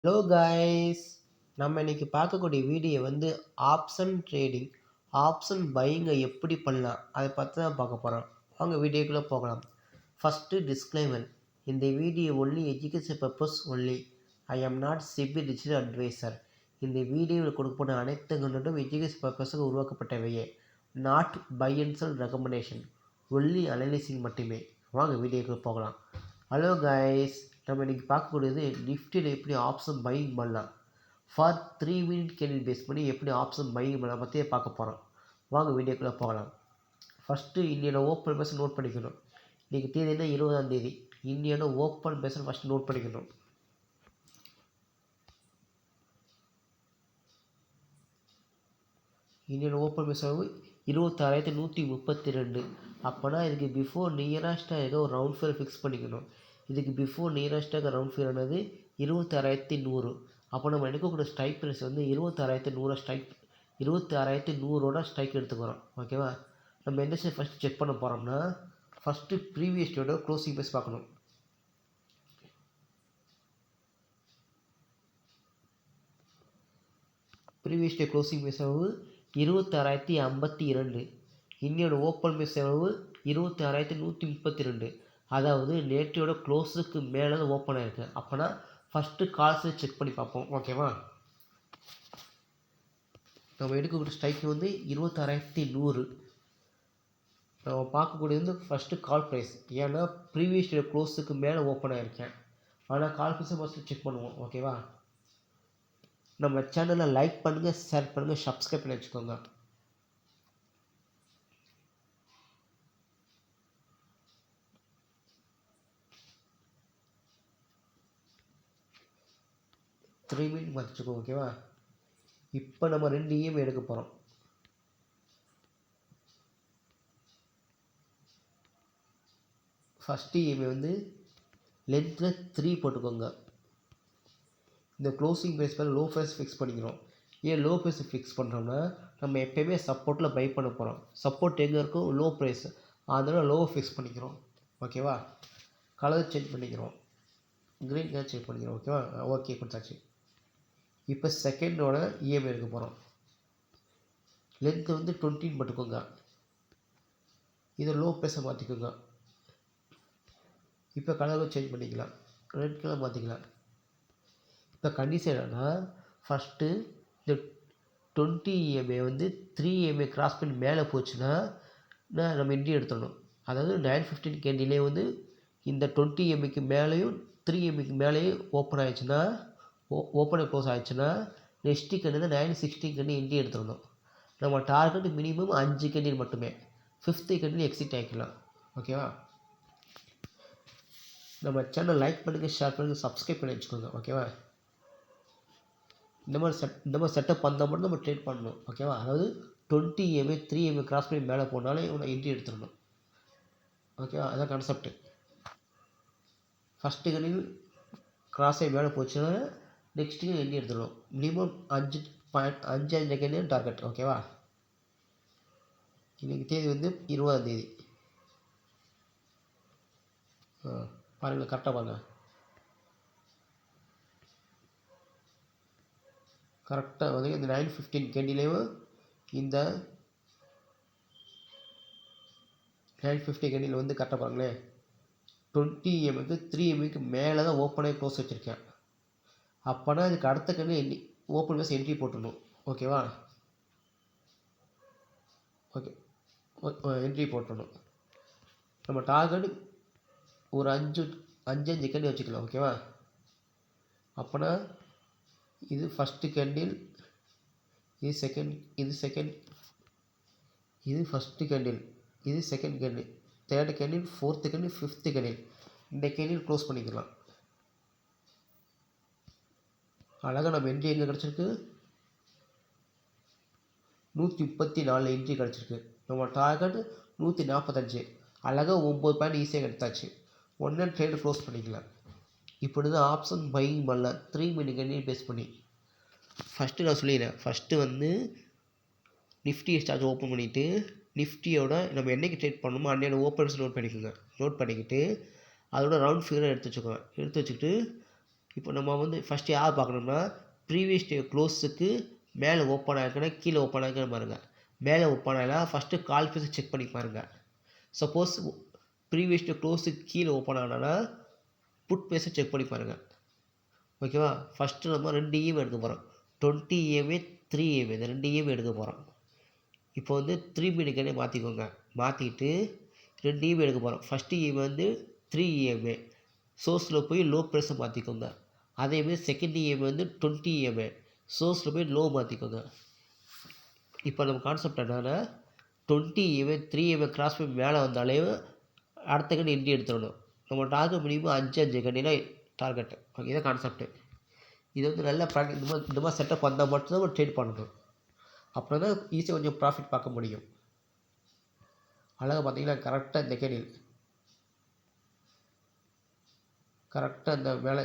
Hello guys, நம்ம இன்னைக்கு பார்க்கக்கூடிய வீடியோ வந்து ஆப்ஷன் ட்ரேடிங், ஆப்ஷன் பையிங்கை எப்படி பண்ணலாம் அதை பற்றி தான் பார்க்க போகிறோம். வாங்க வீடியோக்குள்ளே போகலாம். ஃபஸ்ட்டு டிஸ்க்ளைமர், இந்த video only education purpose only. I am not SEBI digital advisor. இந்த வீடியோவில் கொடுக்கப்பட்ட அனைத்து கண்டனும் எஜுகேஷன் பர்பஸுக்கு உருவாக்கப்பட்டவையே, not buy and sell recommendation, only analysing மட்டுமே. வாங்க வீடியோக்குள்ளே போகலாம். ஹலோ கைஸ், நம்ம இன்றைக்கி பார்க்கக்கூடியது நிஃப்டியில் எப்படி ஆப்ஷன் பையிங் பண்ணலாம். ஃபார் 3 மினிட் கேண்டில் பேஸ் பண்ணி எப்படி ஆப்ஷன் பையிங் பண்ணலாம் பற்றியே பார்க்க போகிறோம். வாங்க வீடியோக்குள்ளே போகலாம். ஃபஸ்ட்டு இந்தியோட ஓப்பன் பேச நோட் பண்ணிக்கணும். இன்றைக்கி தேதி என்ன, 20ஆம் தேதி. இந்தியோட ஓப்பன் பேச ஃபஸ்ட்டு நோட் பண்ணிக்கணும். இந்தியன் ஓப்பன் பேச 26,132. அப்போனா இதுக்கு பிஃபோர் நியரஸ்ட்டாக ஏதோ ஒரு ரவுண்ட் ஃபிகர் ஃபிக்ஸ் பண்ணிக்கணும். இதுக்கு பிஃபோர் நியரஸ்ட்டாக ரவுண்ட் ஃபிகர் ஆனது 26,100. அப்போ நம்ம எடுக்கக்கூடிய ஸ்ட்ரைக் ப்ரைஸ் வந்து 26,100 ஸ்ட்ரைக், 26,100ஓட ஸ்ட்ரைக் எடுத்துக்கிறோம். ஓகேவா? நம்ம எந்த சைட் ஃபஸ்ட்டு செக் பண்ண போகிறோம்னா, ஃபஸ்ட்டு ப்ரீவியஸ் டேயோட க்ளோசிங் ப்ரைஸ் பார்க்கணும். ப்ரீவியஸ் டே க்ளோசிங் ப்ரைஸ் அளவு 26,052. இன்னையோட ஓப்பன் ப்ரைஸ் அளவு 26,132. அதாவது நேற்றையோட க்ளோஸுக்கு மேலே தான் ஓப்பன் ஆகிருக்கு. அப்போனா ஃபஸ்ட்டு கால்ஸை செக் பண்ணி பார்ப்போம். ஓகேவா? நம்ம எடுக்கக்கூடிய ஸ்ட்ரைக் வந்து 26,100. நம்ம பார்க்கக்கூடியது வந்து ஃபஸ்ட்டு கால் ப்ரைஸ். ஏன்னா ப்ரீவியஸ் டே க்ளோஸுக்கு மேலே ஓப்பன் ஆகிருக்கேன். ஆனால் கால் ப்ரைஸை ஃபஸ்ட்டு செக் பண்ணுவோம். ஓகேவா? நம்ம சேனலை லைக் பண்ணுங்கள், ஷேர் பண்ணுங்கள், சப்ஸ்கிரைப் பண்ணி வச்சுக்கோங்க. த்ரீ மினிட் வச்சுக்கோ. ஓகேவா? இப்போ நம்ம 2 இஎம்ஐ எடுக்க போகிறோம். ஃபஸ்ட்டு இஎம்ஐ வந்து லென்த்தில் 3 போட்டுக்கோங்க. இந்த க்ளோசிங் ப்ரைஸ் மேலே லோ ப்ரைஸ் ஃபிக்ஸ் பண்ணிக்கிறோம். ஏன் லோ ப்ரைஸ் ஃபிக்ஸ் பண்ணுறோம்னா, நம்ம எப்போயுமே சப்போர்ட்டில் பை பண்ண போகிறோம். சப்போர்ட் எங்கே இருக்கும்? Low price. அதனால் லோவை ஃபிக்ஸ் பண்ணிக்கிறோம். ஓகேவா? கலர் சேஞ்ச் பண்ணிக்கிறோம். க்ரீன் கலர் சேஞ்ச் பண்ணிக்கிறோம். ஓகேவா? ஓகே கொடுத்தாச்சு. இப்போ செகண்டோட இஎம்ஐ எடுக்க போகிறோம். லென்த்து வந்து 20 போட்டுக்கோங்க. இதை லோ ப்ரைஸை மாற்றிக்கோங்க. இப்போ கலரை சேஞ்ச் பண்ணிக்கலாம். ரெட் கலர் மாற்றிக்கலாம். இப்போ கண்டிஷன் என்னன்னா, ஃபஸ்ட்டு இந்த 20 இஎம்ஐ வந்து 3 இஎம்ஐ கிராஸ் பண்ணி மேலே போச்சுன்னா நம்ம என்ட்ரி எடுத்துடணும். அதாவது 9:15 கேண்டிலே வந்து இந்த 20 இஎம்ஐக்கு மேலேயும் 3 இஎம்ஐக்கு மேலேயும் ஓப்பன் ஆகிடுச்சுன்னா, ஓப்பன் க்ளோஸ் ஆகிடுச்சுன்னா, நெக்ஸ்ட்டு கேண்டில் 9:16 கேண்டில் என்ட்ரி எடுத்துடணும். நம்ம டார்கெட் மினிமம் 5 கேண்டில் மட்டுமே. 5th candle exit ஆகிக்கலாம். ஓகேவா? நம்ம சேனல் லைக் பண்ணுங்கள், ஷேர் பண்ணுங்கள், சப்ஸ்கிரைப் பண்ணி வச்சுக்கோங்க. ஓகேவா? இந்த மாதிரி செட்டப் பண்ணால் மட்டும் நம்ம ட்ரேட் பண்ணணும். ஓகேவா? அதாவது 20 இஎம்ஐ 3 இஎம்ஐ கிராஸ் பண்ணி மேலே போனாலே இவனை என்ட்ரி எடுத்துடணும். ஓகேவா? அதான் கான்செப்ட். ஃபஸ்ட்டு கண்டில் கிராஸ் ஆகி மேலே போச்சுன்னா நெக்ஸ்ட்டு என்ட்ரி எடுத்துடணும். Minimum 5 second target. ஓகேவா? இன்றைக்கி தேதி வந்து 20ஆம் தேதி. பாருங்கள், கரெக்டாக பாருங்கள். கரெக்டாக வந்து இந்த 9:15 கேண்டிலேயும் இந்த 9:50 கேண்டில் வந்து கரெக்டாக பாருங்களேன். 20 இஎம்ஐக்கு 3 இஎம்ஐக்கு மேலே தான் ஓப்பனாக க்ளோஸ் வச்சுருக்கேன். அப்போனா இதுக்கு அடுத்த கேண்டில் ஓப்பன் பேஸ் என்ட்ரி போட்டுடணும். ஓகேவா? ஓகே, என்ட்ரி போட்டுடணும். நம்ம டார்கெட் ஒரு 5 கேண்டில் வச்சுக்கலாம். ஓகேவா? அப்போனா இது ஃபஸ்ட்டு கேண்டில், இது செகண்ட், இது ஃபஸ்ட்டு கேண்டில், இது second candle, third candle, 4th candle, 5th candle. இந்த கேண்டில் க்ளோஸ் பண்ணிக்கலாம். அழகாக நம்ம என்ட்ரி எங்கே கிடச்சிருக்கு? 134 என்ட்ரி கிடச்சிருக்கு. நம்ம டார்கெட் 145. அழகாக 9 பாயிண்ட் ஈஸியாக எடுத்தாச்சு. ஒன்றே ட்ரேடு க்ளோஸ் பண்ணிக்கலாம். இப்படி தான் ஆப்ஷன் பையிங் பண்ணலாம் 3 மினிட் கேண்டில் பேஸ் பண்ணி. ஃபஸ்ட்டு நான் சொல்லிடுறேன். ஃபஸ்ட்டு வந்து நிஃப்டி ஸ்டார்ட் ஓப்பன் பண்ணிவிட்டு, நிஃப்டியோட நம்ம என்றைக்கு ட்ரேட் பண்ணணுமோ அன்றையோட ஓப்பன்ஸ் நோட் பண்ணிக்கோங்க. நோட் பண்ணிக்கிட்டு அதோட ரவுண்ட் ஃபிகரை எடுத்து வச்சுக்கோங்க. எடுத்து வச்சுக்கிட்டு இப்போ நம்ம வந்து ஃபஸ்ட்டு யார் பார்க்கணும்னா ப்ரீவியஸ் டே க்ளோஸுக்கு மேலே ஓப்பன் ஆகிருக்குன்னா கீழே ஓப்பன் ஆகிருக்குன்னு பாருங்கள். மேலே ஓப்பன் ஆகலாம் ஃபஸ்ட்டு கால் ஃபேஸை செக் பண்ணி பாருங்கள். சப்போஸ் ப்ரீவியஸ் டே க்ளோஸுக்கு கீழே ஓப்பன் ஆனானா புட் ஃபேஸை செக் பண்ணி பாருங்கள். ஓகேவா? ஃபஸ்ட்டு நம்ம 2 EMA எடுக்க போகிறோம். 20 EMA 3 EMA இந்த 2 EMA எடுக்க போகிறோம். இப்போ வந்து 3 மினிட்கே மாற்றிக்கோங்க. மாற்றிட்டு 2 EMA எடுக்க போகிறோம். ஃபஸ்ட்டு EMA வந்து 3 EMA சோர்ஸில் போய் லோ ப்ரெஸ்ஸை மாற்றிக்கோங்க. அதேமாதிரி செகண்ட் EMA வந்து 20 EMA சோர்ஸில் போய் லோ மாற்றிக்கோங்க. இப்போ நம்ம கான்செப்ட் என்னென்னா 20 EMA 3 EMA கிராஸ் பண்ணி மேலே வந்தாலே அடுத்த கண்ணி என்ட்ரி எடுத்துடணும். நம்ம டார்கெட் மினிமம் 5 கண்ணினா டார்கெட்டு. ஓகே, இதான் கான்செப்ட்டு. இது வந்து நல்லா இந்த மாதிரி செட்டப் வந்தால் மட்டும்தான் நம்ம ட்ரேட் பண்ணணும். அப்புறம் தான் ஈஸியாக கொஞ்சம் ப்ராஃபிட் பார்க்க முடியும். அழகாக பார்த்தீங்கன்னா கரெக்டாக இந்த கேண்டில் கரெக்டாக இந்த மேலே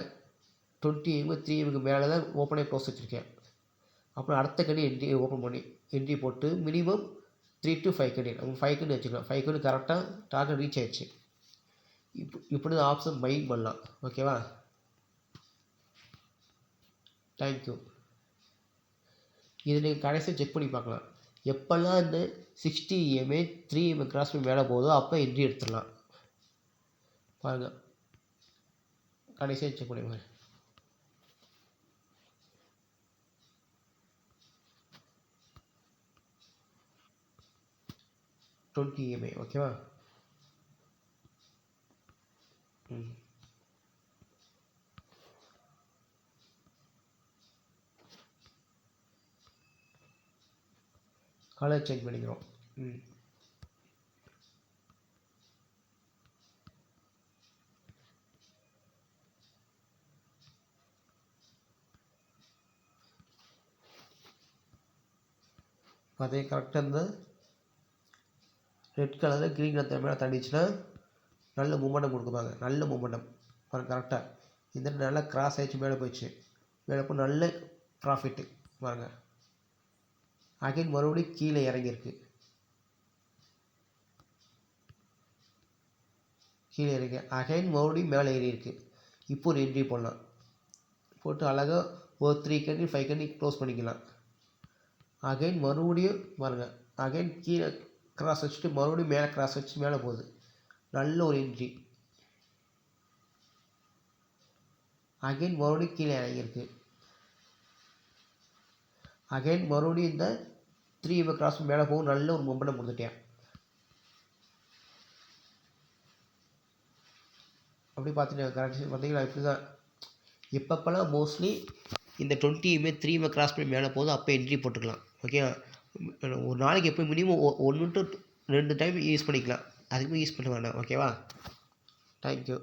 20 EMA 3 EMAக்கு மேலே தான் ஓப்பனே க்ளோஸ் வச்சுருக்கேன். அப்புறம் அடுத்த கண்ணி என்ட்ரி போட்டு மினிமம் 3 to 5 கண்ணி நம்ம 5 கண்ணி வச்சுக்கலாம். 5 கண்ணி கரெக்டாக டார்கெட் ரீச் ஆயிடுச்சு. இப்படி தான் ஆப்ஷன் பையிங் பண்ணலாம். ஓகேவா? தேங்க்யூ. இதை நீங்கள் கடைசியாக செக் பண்ணி பார்க்கலாம். எப்போல்லாம் இந்த 60 EMA 3 EMA கிராஸ் பண்ணி மேலே போதோ அப்போ என்ட்ரி எடுத்துடலாம். பாருங்கள், கடைசியாக செக் பண்ணிடுங்க. 20 EMA ஓகேவா? கலர் சேஞ்ச் பண்ணிக்கிறோம். அதே கரெக்டாக இருந்தால் ரெட் கலரில் க்ரீன் கலர் மேலே தண்டிச்சுன்னா நல்ல மூமெண்டம் கொடுக்குறாங்க. நல்ல மூமெண்டம் பாருங்கள். கரெக்டாக இந்த நல்லா கிராஸ் ஆகிடுச்சு, மேலே போயிடுச்சு. மேலே போய் நல்ல ப்ராஃபிட்டு பாருங்கள். அகைன் மறுபடியும் கீழே இறங்கியிருக்கு. கீழே இறங்கி அகைன் மறுபடியும் மேலே ஏறி இருக்குது. இப்போ ஒரு என்ட்ரி போடலாம். போட்டு அழகாக ஒரு 3 கண்டி 5 கண்டி க்ளோஸ் பண்ணிக்கலாம். அகைன் மறுபடியும் பாருங்கள், அகைன் கீழே கிராஸ் வச்சுட்டு மறுபடியும் மேலே கிராஸ் வச்சு மேலே போகுது. நல்ல ஒரு என்ட்ரி. அகைன் மறுபடியும் கீழே இறங்கியிருக்கு. அகைன் மறுபடியும் இந்த 3 EMA கிராஸ் மேலே போகும். நல்ல ஒரு மொமெண்டம் கொடுத்துட்டேன். அப்படி பார்த்துட்டு கரெக்ட் பார்த்தீங்களா? இப்படி தான் எப்பப்பெல்லாம் மோஸ்ட்லி இந்த 20 EMA 3 EMA கிராஸ் பண்ணி மேலே போதும் அப்போ என்ட்ரி போட்டுக்கலாம். ஓகே, ஒரு நாளைக்கு எப்போ மினிமம் 1 to 2 டைம் யூஸ் பண்ணிக்கலாம். அதுக்குமே யூஸ் பண்ண வேண்டாம். ஓகேவா? தேங்க்யூ.